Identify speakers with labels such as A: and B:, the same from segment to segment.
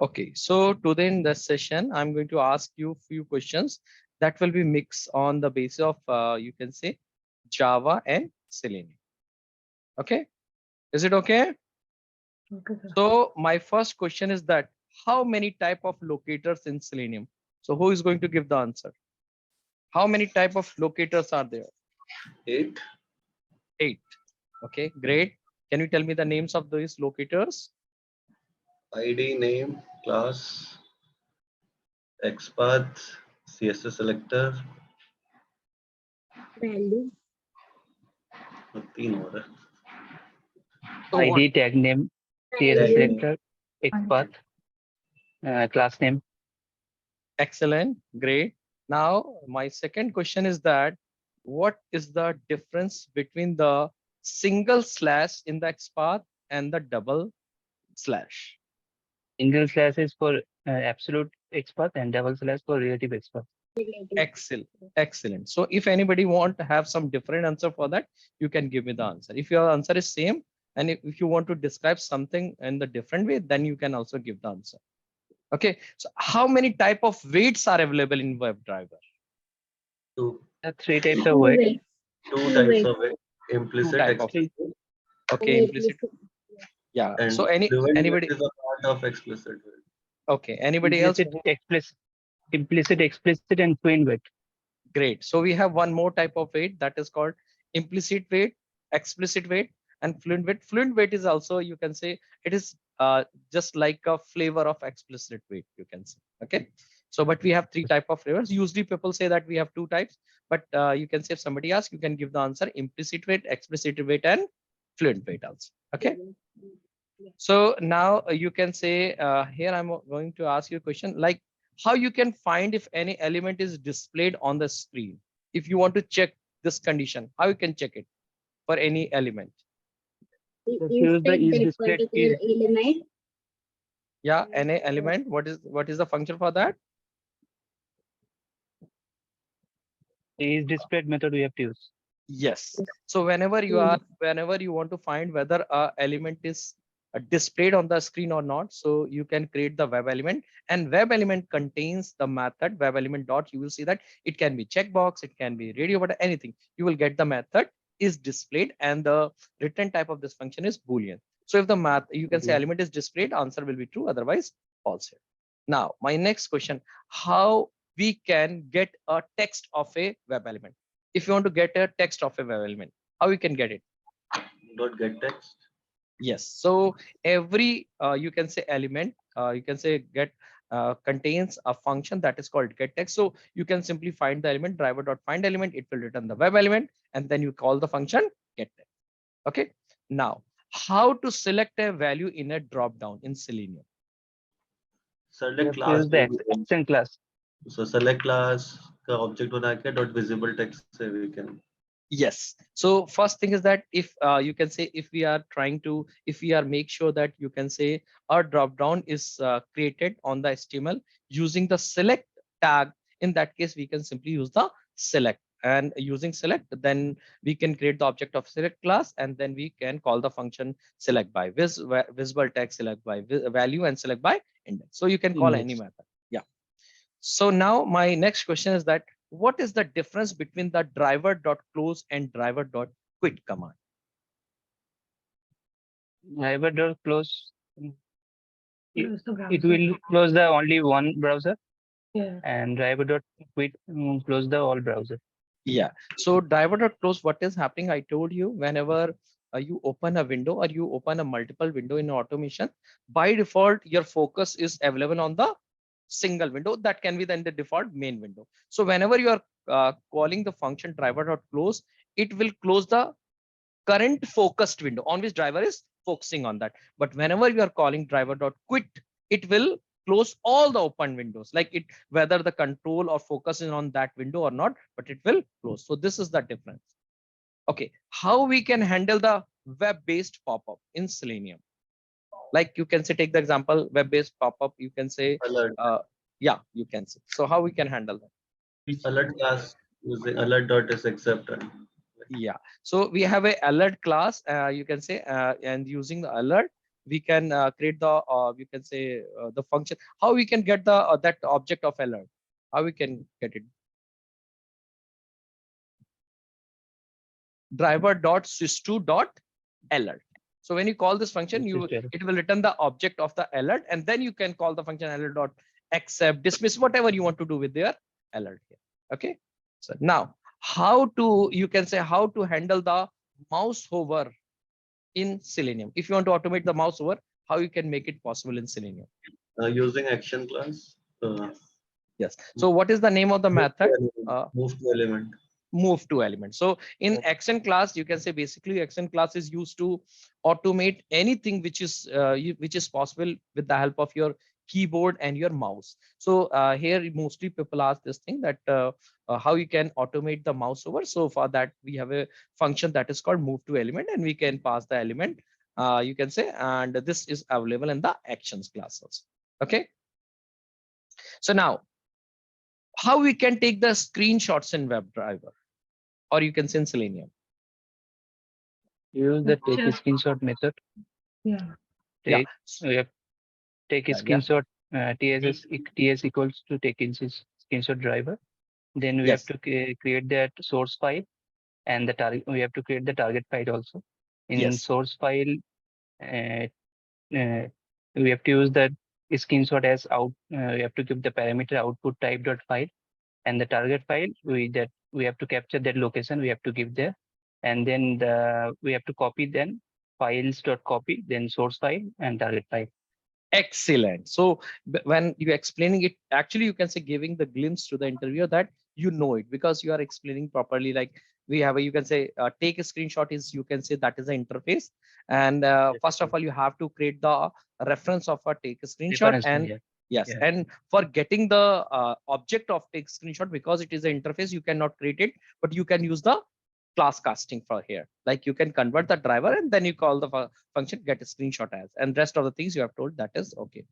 A: Okay, so today in this session, I'm going to ask you a few questions that will be mixed on the basis of, you can say, Java and Selenium. Okay, is it okay?
B: Okay, sir.
A: So my first question is that how many type of locators in Selenium? So who is going to give the answer? How many type of locators are there?
C: 8.
A: 8. Okay, great. Can you tell me the names of these locators?
C: ID, name, class, XPath, CSS selector.
B: Value.
C: 3 हो रहा है.
A: So what?
D: ID, tag name, CSS
C: Tag name.
D: selector, XPath, class name.
A: Excellent, great. Now, my second question is that what is the difference between the single slash in the XPath and the double slash?
D: Single slash is for absolute XPath and double slash for relative XPath.
A: Excellent, excellent. So if anybody want to have some different answer for that, you can give me the answer. If your answer is same, and if you want to describe something in the different way, then you can also give the answer. Okay, so how many type of weights are available in WebDriver?
C: 2.
D: 3 types of weight.
C: 2 types of it.
A: Two
C: Implicit,
A: type of,
C: explicit,
A: okay, implicit. Yeah.
C: and
A: So
C: fluent
A: anybody,
C: weight is a part of explicit weight.
A: okay, anybody else?
D: Implicit, explicit, and fluent weight.
A: Great. So we have one more type of weight that is called implicit weight, explicit weight, and fluent weight. Fluent weight is also, you can say, it is just like a flavor of explicit weight, you can say. Okay. So, but we have 3 type of flavors. Usually people say that we have 2 types, but you can say if somebody asks, you can give the answer implicit weight, explicit weight, and fluent weight also. Okay. So now you can say here I'm going to ask you a question like how you can find if any element is displayed on the screen. If you want to check this condition, how you can check it for any element?
D: Just use the is displayed is
B: element.
A: Yeah, any element. What is the function for that?
D: displayed method we have to use.
A: Yes. So whenever you want to find whether a element is displayed on the screen or not, so you can create the web element, and web element contains the method web element dot. You will see that it can be checkbox, it can be radio button, anything. You will get the method is displayed, and the return type of this function is boolean. So if the math, you can say element is displayed, answer will be true, otherwise false here. Now my next question: how we can get a text of a web element? If you want to get a text of a web element, how you can get it?
C: Dot get text.
A: Yes. So every you can say element, you can say get contains a function that is called get text. So you can simply find the element driver dot find element. It will return the web element, and then you call the function get text. Okay. Now, how to select a value in a drop down in Selenium?
D: We
C: Select
D: have to
C: class.
D: use the action class.
C: So select class का object बना के dot visible text से we can.
A: Yes. So first thing is that if you can say if we are trying to, if we are make sure that you can say our drop down is created on the HTML using the select tag, in that case we can simply use the select, and using select then we can create the object of select class, and then we can call the function select by visible text, select by value, and select by index. So you can call any method. Yeah. So now my next question is that what is the difference between the driver.close and driver.quit command?
D: Driver dot close.
B: Close the
D: It
B: browser.
D: will close the only one browser,
B: Yeah.
D: and driver dot quit close the all browser.
A: Yeah. So driver.close, what is happening? I told you whenever you open a window or you open a multiple window in automation, by default, your focus is available on the single window. That can be then the default main window. So whenever you are calling the function driver.close, it will close the current focused window on which driver is focusing on that. But whenever you are calling driver.quit, it will close all the open windows, like it, whether the control or focus is on that window or not, but it will close. So this is the difference. Okay, how we can handle the web-based pop-up in Selenium? Like you can say, take the example, web-based pop-up, you can say,
C: Alert.
A: yeah, you can say. So how we can handle that?
C: Alert class using alert dot is accept and.
A: Yeah, so we have a alert class, you can say, and using the alert, we can create the you can say the function. How we can get the that object of alert? How we can get it? Driver dot sys2 dot alert. So when you call this function, it will return the object of the alert, and then you can call the function alert dot accept, dismiss, whatever you want to do with their alert here. Okay. So now how to, you can say, how to handle the mouse hover in Selenium. If you want to automate the mouse hover, how you can make it possible in Selenium?
C: Using action class.
A: Yes. So what is the name of the method?
C: Move to element.
A: Move to element. So in action class, you can say basically action class is used to automate anything which is possible with the help of your keyboard and your mouse. So here mostly people ask this thing that how you can automate the mouse over. So for that we have a function that is called move to element, and we can pass the element, you can say, and this is available in the actions class also. Okay. So now how we can take the screenshots in WebDriver, or you can say in Selenium.
D: Use the take a screenshot method.
B: Yeah.
D: We have take a screenshot. TS equals to take in screenshot driver. Then we have to create that source file, and the target. We have to create the target file also. In source file, we have to use that screenshot as out. We have to give the parameter output type dot file, and the target file we have to capture that location. We have to give there, and then we have to copy then files dot copy, then source file and target file.
A: Excellent. So when you're explaining it, actually you can say giving the glimpse to the interviewer that you know it, because you are explaining properly. Like we have a, you can say take a screenshot is, you can say that is the interface. And first of all, you have to create the reference of a take a screenshot. And and for getting the object of take screenshot, because it is an interface, you cannot create it, but you can use the class casting for here. Like you can convert the driver and then you call the function get a screenshot as, and rest of the things you have told, that is okay.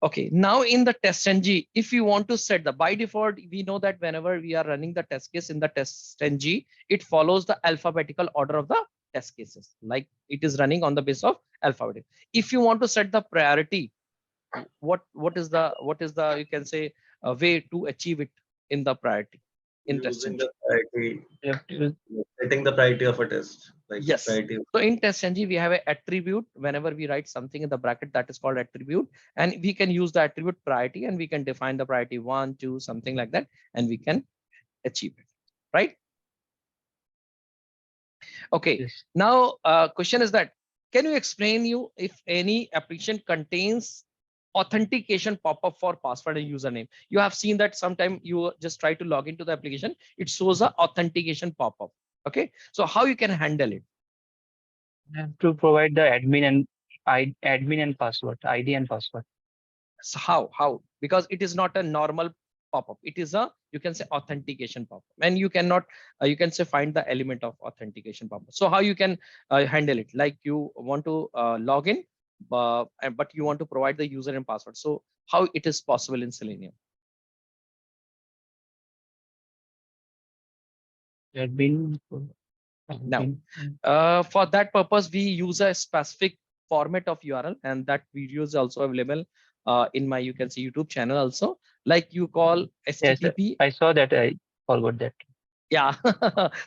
A: Okay, now in the test-ng, if you want to set the, by default, we know that whenever we are running the test case in the test-ng, it follows the alphabetical order of the test cases. Like it is running on the base of alphabet. If you want to set the priority, what is the you can say a way to achieve it in the priority? In
C: Using
A: test-ng.
C: the priority, setting the priority of a test. Like priority.
A: So in test-ng, we have an attribute. Whenever we write something in the bracket, that is called attribute, and we can use the attribute priority, and we can define the priority 1, 2, something like that, and we can achieve it, right? Okay. Now, question is that, can you explain if any application contains authentication pop-up for password and username? You have seen that sometime you just try to log into the application, it shows a authentication pop-up. Okay, so how you can handle it?
D: To provide the admin and password, ID and password.
A: So how? Because it is not a normal pop-up, it is a, you can say, authentication pop-up, and you cannot you can say find the element of authentication pop-up. So how you can handle it? Like you want to log in, but you want to provide the user and password. So how it is possible in Selenium? Now, for that purpose, we use a specific format of URL, and that video is also available in my, you can see, YouTube channel also. Like you call HTTP.
D: Yes, I saw that. I forgot that.
A: Yeah.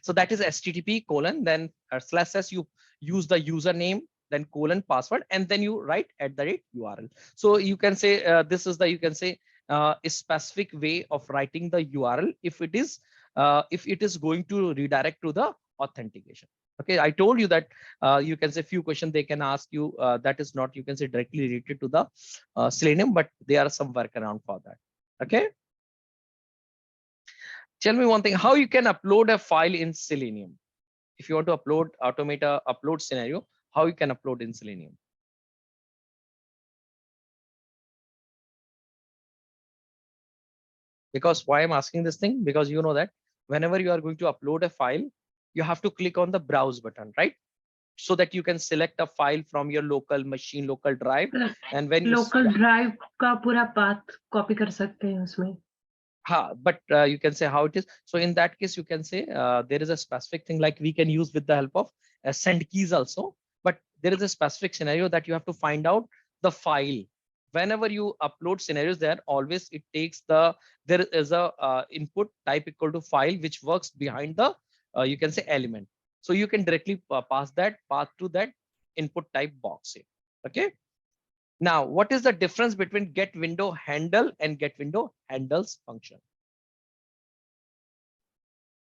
A: So that is HTTP colon, then // you use the username, then colon password, and then you write @URL. So you can say this is the, you can say a specific way of writing the URL if it is going to redirect to the authentication. Okay, I told you that you can say few questions they can ask you that is not, you can say, directly related to the Selenium, but there are some workaround for that. Okay. Tell me one thing, how you can upload a file in Selenium? If you want to automate a upload scenario, how you can upload in Selenium? Because why I'm asking this thing, because you know that whenever you are going to upload a file, you have to click on the browse button, right? So that you can select a file from your local machine, local drive, and when
B: local drive का पूरा path copy कर सकते हैं उसमें.
A: But you can say how it is. So in that case, you can say there is a specific thing like we can use with the help of send keys also. But there is a specific scenario that you have to find out the file. Whenever you upload scenarios there, always it takes there is a input type equal to file, which works behind the you can say element. So you can directly pass that path to that input type box here. Okay. Now, what is the difference between get window handle and get window handles function?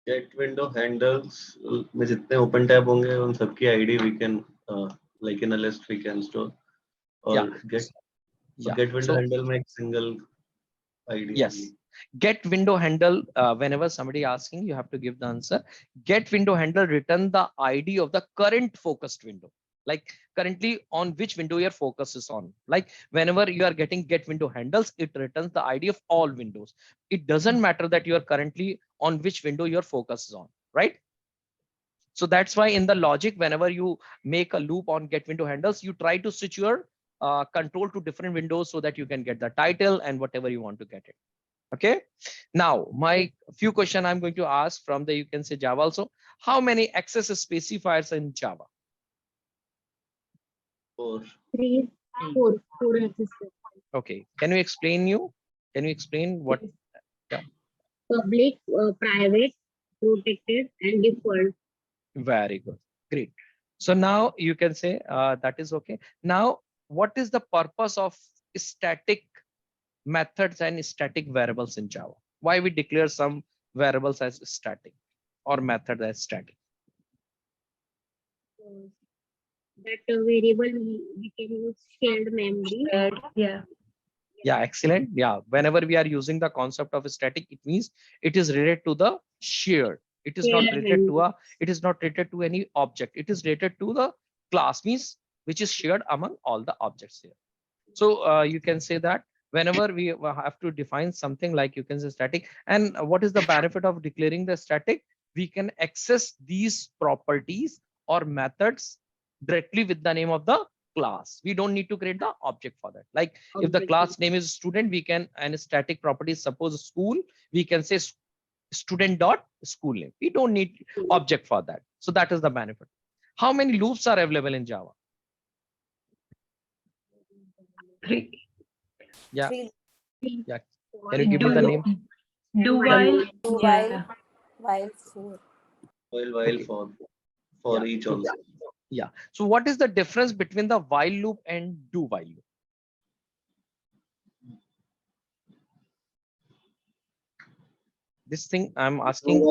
C: Get window handles में जितने open tab होंगे उन सबकी ID we can like in a list we can store. Or
A: Yeah.
C: get
A: Yeah.
C: get window
A: So
C: handle में एक single ID
A: yes,
C: होगी.
A: get window handle, whenever somebody asking, you have to give the answer. Get window handle return the ID of the current focused window. Like currently on which window your focus is on. Like whenever you are getting get window handles, it returns the ID of all windows. It doesn't matter that you are currently on which window your focus is on, right? So that's why in the logic, whenever you make a loop on get window handles, you try to switch your control to different windows so that you can get the title and whatever you want to get it. Okay. Now, my few question I'm going to ask from the, you can say Java also. How many access specifiers in Java?
C: 4.
E: 3, 4 accesses.
A: Okay. Can you explain what? Yeah.
E: Public, private, protected, and default.
A: Very good. Great. So now you can say that is okay. Now, what is the purpose of static methods and static variables in Java? Why we declare some variables as static or method as static?
E: That variable we can use shared memory.
B: Yeah.
A: Yeah, excellent. Yeah, whenever we are using the concept of static, it means it is related to the shared. It is not
E: Shared
A: related to
E: memory.
A: it is not related to any object. It is related to the class, means which is shared among all the objects here. So you can say that whenever we have to define something like, you can say static, and what is the benefit of declaring the static? We can access these properties or methods directly with the name of the class. We don't need to create the object for that. Like if the
E: Object.
A: class name is student, we can, and static property, suppose school, we can say student dot school name. We don't need object for that. So that is the benefit. How many loops are available in Java?
B: 3.
A: Yeah.
F: Three.
A: Yeah. Can you give me the name?
B: Do while.
F: Do
B: Yeah.
F: while for.
C: While
A: Okay.
C: for
A: Yeah.
C: each
A: So
C: also.
A: yeah. So what is the difference between the while loop and do while loop? This thing I'm asking.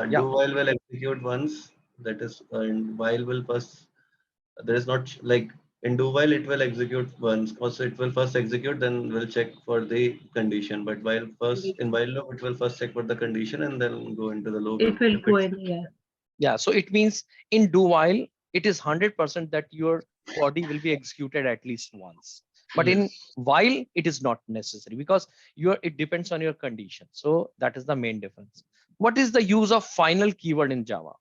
A: Yeah.
C: Do while will execute once. That is, and while will first. There is not like in do while it will execute once. Also, it will first execute, then will check for the condition. But while first in while loop, it will first check for the condition and then go into the loop.
B: It will
C: If
B: go
C: it's
B: in. Yeah.
A: Yeah. So it means in do while, it is 100% that your body will be executed at least once. But in while, it is not necessary because it depends on your condition. So that is the main difference. What is the use of final keyword in Java?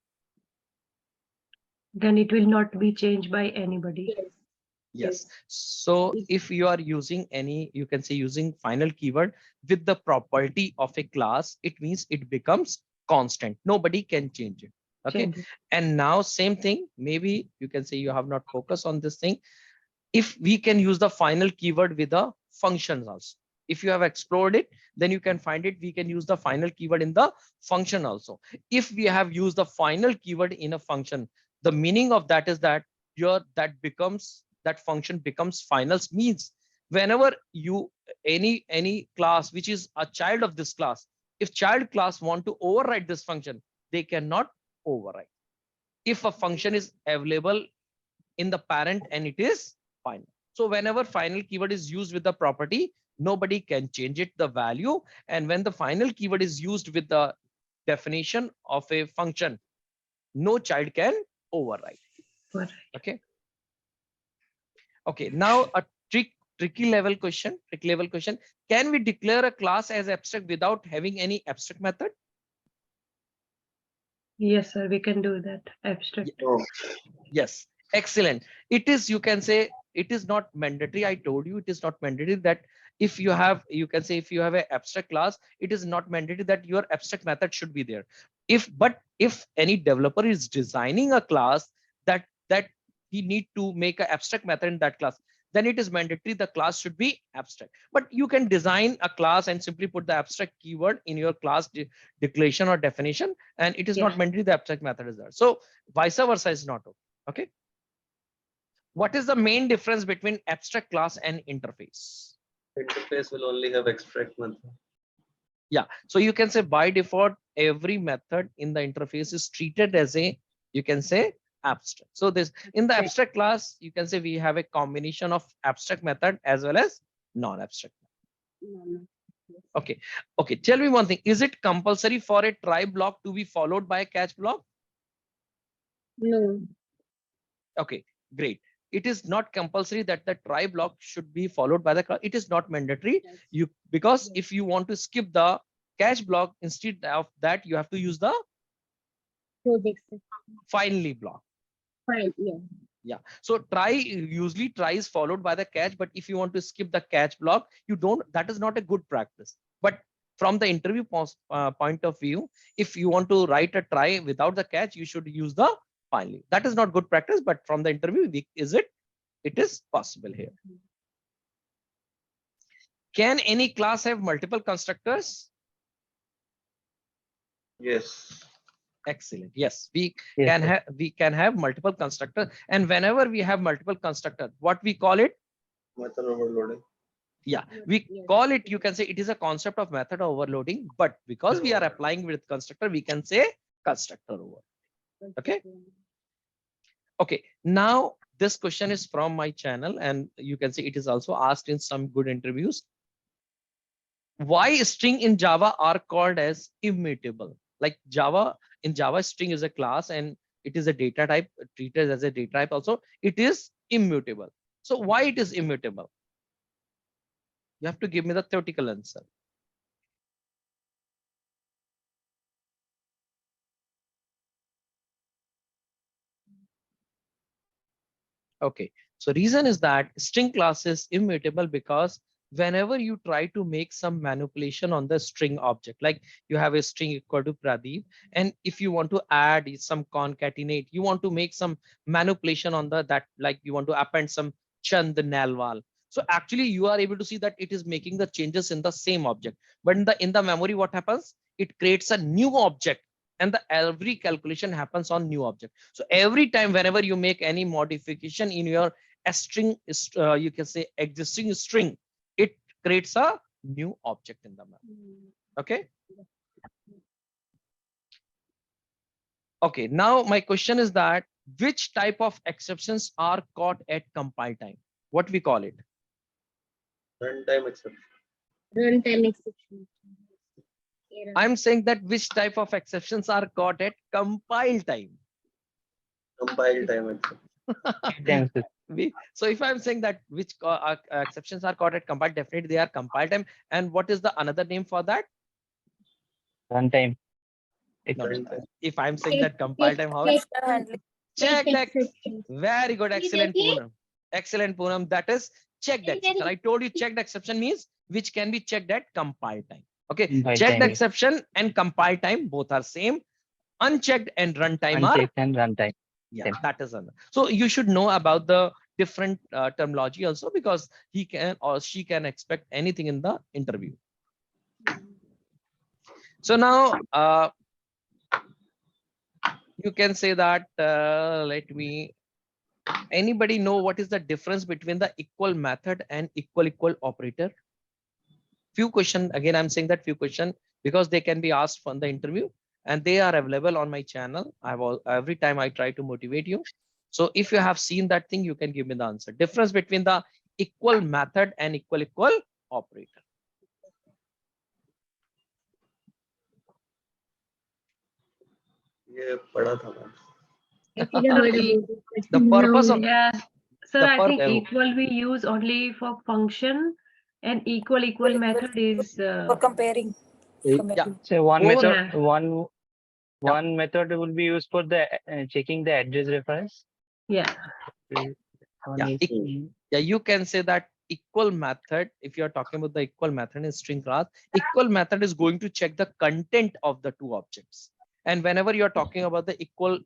B: Then it will not be changed by anybody.
E: Yes.
A: Yes. So if you are using any, you can say using final keyword with the property of a class, it means it becomes constant. Nobody can change it. Okay.
B: Change it.
A: And now same thing, maybe you can say you have not focused on this thing. If we can use the final keyword with the functions also. If you have explored it, then you can find it. We can use the final keyword in the function also. If we have used the final keyword in a function, the meaning of that is that that function becomes finals, means whenever you any class which is a child of this class, if child class want to override this function, they cannot override. If a function is available in the parent and it is final. So whenever final keyword is used with the property, nobody can change it, the value. And when the final keyword is used with the definition of a function, no child can override.
B: Right.
A: Okay. Okay. Now a tricky level question. Can we declare a class as abstract without having any abstract method?
B: Yes, sir. We can do that. Abstract.
A: Yes. Excellent. It is, you can say, it is not mandatory. I told you it is not mandatory that if you have, you can say if you have an abstract class, it is not mandatory that your abstract method should be there. But if any developer is designing a class that he need to make an abstract method in that class, then it is mandatory the class should be abstract. But you can design a class and simply put the abstract keyword in your class declaration or definition, and it is not mandatory the abstract method is there. So vice versa is not okay. Okay. What is the main difference between abstract class and interface?
C: Interface will only have extract method.
A: Yeah, so you can say by default every method in the interface is treated as a, you can say, abstract. So this in the abstract class, you can say we have a combination of abstract method as well as non-abstract. Okay, okay, tell me one thing, is it compulsory for a try block to be followed by a catch block?
E: No.
A: Okay, great. It is not compulsory that the try block should be followed by the, it is not mandatory. You, because if you want to skip the catch block, instead of that you have to use the finally block.
E: Fine. Yeah.
A: Yeah, so try usually try is followed by the catch, but if you want to skip the catch block, you don't, that is not a good practice. But from the interview point of view, if you want to write a try without the catch, you should use the finally. That is not good practice, but from the interview, is it? It is possible here. Can any class have multiple constructors?
C: Yes.
A: Excellent. Yes, we
D: Yes,
A: can
D: sir.
A: have, we can have multiple constructors, and whenever we have multiple constructors, what we call it?
C: Method overloading.
A: Yeah, we call it, you can say it is a concept of method overloading, but because we are applying with constructor, we can say constructor overloading. Okay. Okay, now this question is from my channel, and you can see it is also asked in some good interviews. Why string in Java are called as immutable? Like Java, in Java, string is a class and it is a data type, treated as a data type also. It is immutable. So why it is immutable? You have to give me the theoretical answer. Okay, so reason is that string class is immutable because whenever you try to make some manipulation on the string object, like you have a string equal to Pradeep, and if you want to add some concatenate, you want to make some manipulation on the that, like you want to append some Chand Nailwal. So actually you are able to see that it is making the changes in the same object, but in the memory, what happens? It creates a new object, and the every calculation happens on new object. So every time whenever you make any modification in your string, you can say existing string, it creates a new object in the memory. Okay. Okay, now my question is that which type of exceptions are caught at compile time? What we call it?
C: Runtime exception.
E: Runtime exception. Error.
A: I'm saying that which type of exceptions are caught at compile time?
C: Compile time exception.
A: So if I'm saying that which exceptions are caught at compile, definitely they are compile time. And what is the another name for that?
D: Runtime.
A: No,
C: Runtime.
A: if I'm saying that compile time, how? Check that.
E: Exception.
A: Very good. Excellent, Poonam. Excellent, Poonam. That is checked exception. I told you checked exception means which can be checked at compile time. Okay.
D: Compile
A: Checked
D: time.
A: exception and compile time both are same. Unchecked and runtime are.
D: Unchecked and runtime.
A: Yeah,
D: Same.
A: that is another. So you should know about the different terminology also, because he can or she can expect anything in the interview. So now you can say that let me, anybody know what is the difference between the equal method and equal operator? Few question, again I'm saying that few question because they can be asked from the interview, and they are available on my channel. Every time I try to motivate you. So if you have seen that thing, you can give me the answer. Difference between the equal method and equal operator.
C: ये पढ़ा था मैं.
E: Actually, I heard about it, but
A: The
E: now
A: purpose of
B: Yeah. Sir,
A: the
B: I think
A: purpose.
B: equal we use only for function, and equal method is
F: For comparing.
A: Yeah.
D: So one
A: Oh,
D: method,
B: yeah.
D: one method will be used for the checking the address reference.
B: Yeah.
A: Yeah, yeah, you can say that equal method, if you are talking about the equal method in string class, equal method is going to check the content of the two objects. And whenever you are talking about the equal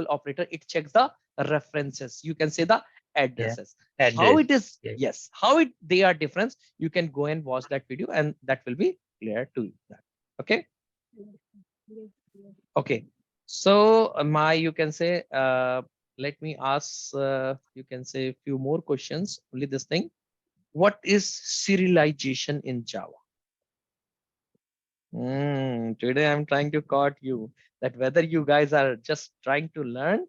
A: operator, it checks the references. You can say the addresses. How
D: Address.
A: it is,
D: Yeah.
A: yes, how it they are different. You can go and watch that video, and that will be clear to you. Okay.
E: Yes, yes.
A: Okay. So my, you can say, let me ask, you can say few more questions. Only this thing. What is serialization in Java? Today I'm trying to caught you that whether you guys are just trying to learn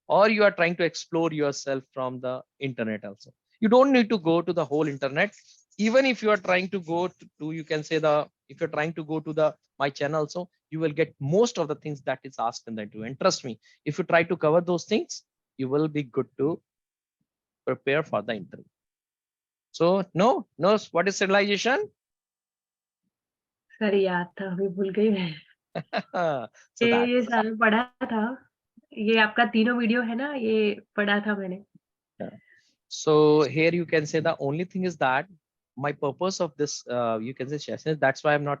A: or you are trying to explore yourself from the internet also. You don't need to go to the whole internet. Even if you are trying to go to you can say the, if you're trying to go to the my channel also, you will get most of the things that is asked in the interview. And trust me, if you try to cover those things, you will be good to prepare for the interview. So no, what is serialization?
B: Sir याद था, अभी भूल गई मैं।
A: So that
B: ये सारा पढ़ा था, ये आपका तीनों वीडियो है ना, ये पढ़ा था मैंने।
A: So here you can say the only thing is that my purpose of this you can say session is, that's why I'm not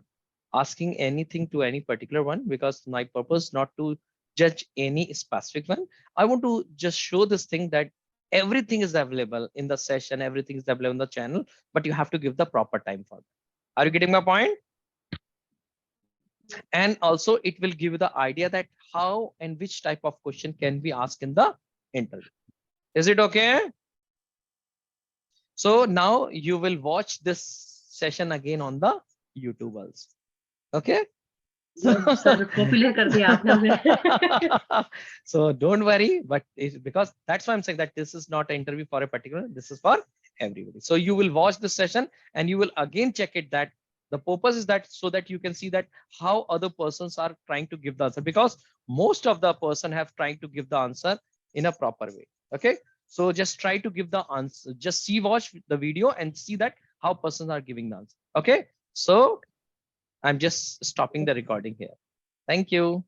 A: asking anything to any particular one, because my purpose not to judge any specific one. I want to just show this thing that everything is available in the session, everything is available in the channel, but you have to give the proper time for that. Are you getting my point? And also it will give you the idea that how and which type of question can be asked in the interview. Is it okay? So now you will watch this session again on the YouTube also. Okay.
B: Sir popular कर दिया आपने हमें।
A: So don't worry, but it's because that's why I'm saying that this is not an interview for a particular, this is for everybody. So you will watch this session and you will again check it, that the purpose is that so that you can see that how other persons are trying to give the answer, because most of the person have trying to give the answer in a proper way. Okay. So just try to give the answer, just watch the video and see that how persons are giving the answer. Okay. So I'm just stopping the recording here. Thank you.